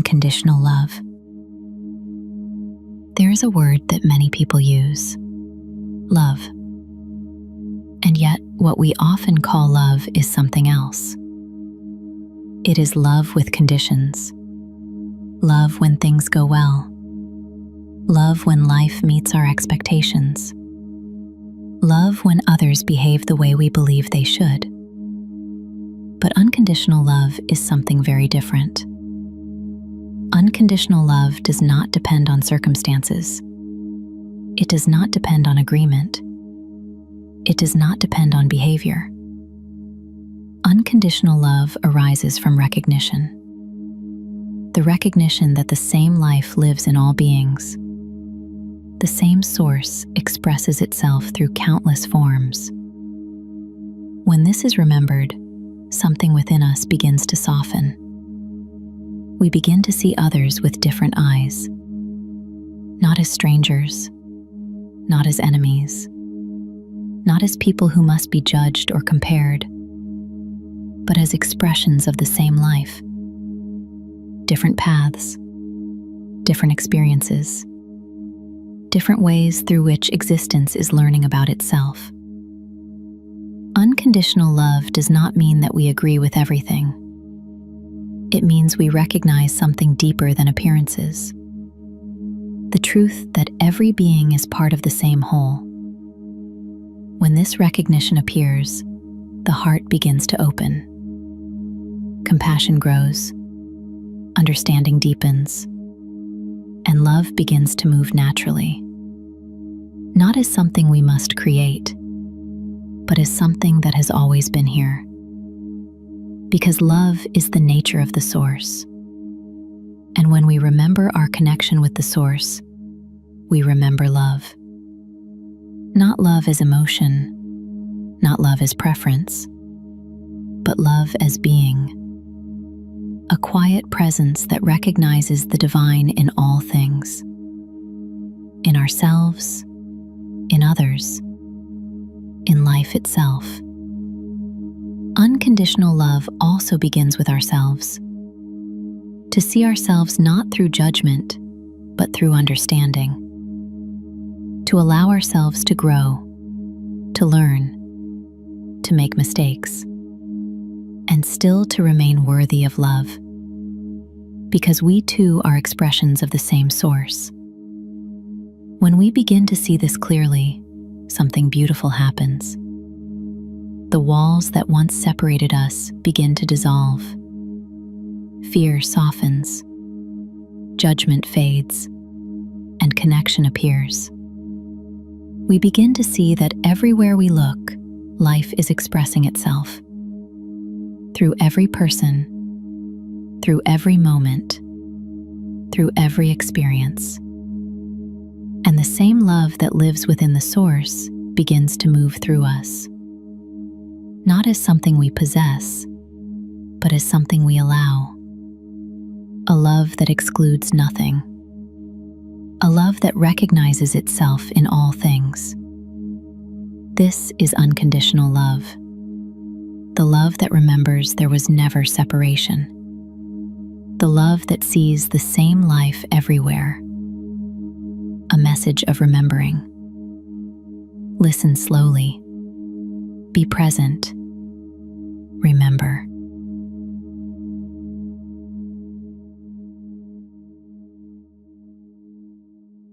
unconditional love. There is a word that many people use: love. And yet, what we often call love is something else. It is love with conditions. Love when things go well. Love when life meets our expectations. Love when others behave the way we believe they should. But unconditional love is something very different. Unconditional love does not depend on circumstances. It does not depend on agreement. It does not depend on behavior. Unconditional love arises from recognition. The recognition that the same life lives in all beings. The same source expresses itself through countless forms. When this is remembered, something within us begins to soften. We begin to see others with different eyes, not as strangers, not as enemies, not as people who must be judged or compared, but as expressions of the same life. Different paths, different experiences, different ways through which existence is learning about itself. Unconditional love does not mean that we agree with everything. It means we recognize something deeper than appearances. The truth that every being is part of the same whole. When this recognition appears, the heart begins to open. Compassion grows, understanding deepens, and love begins to move naturally. Not as something we must create, but as something that has always been here. Because love is the nature of the source. And when we remember our connection with the source, we remember love. Not love as emotion, not love as preference, but love as being. A quiet presence that recognizes the divine in all things. In ourselves, in others, in life itself. Unconditional love also begins with ourselves. To see ourselves not through judgment, but through understanding. To allow ourselves to grow, to learn, to make mistakes, and still to remain worthy of love. Because we too are expressions of the same source. When we begin to see this clearly, something beautiful happens. The walls that once separated us begin to dissolve. Fear softens, judgment fades, and connection appears. We begin to see that everywhere we look, life is expressing itself. Through every person, through every moment, through every experience. And the same love that lives within the source begins to move through us. Not as something we possess, but as something we allow. A love that excludes nothing. A love that recognizes itself in all things. This is unconditional love. The love that remembers there was never separation. The love that sees the same life everywhere. A message of remembering. Listen slowly. Be present. Remember.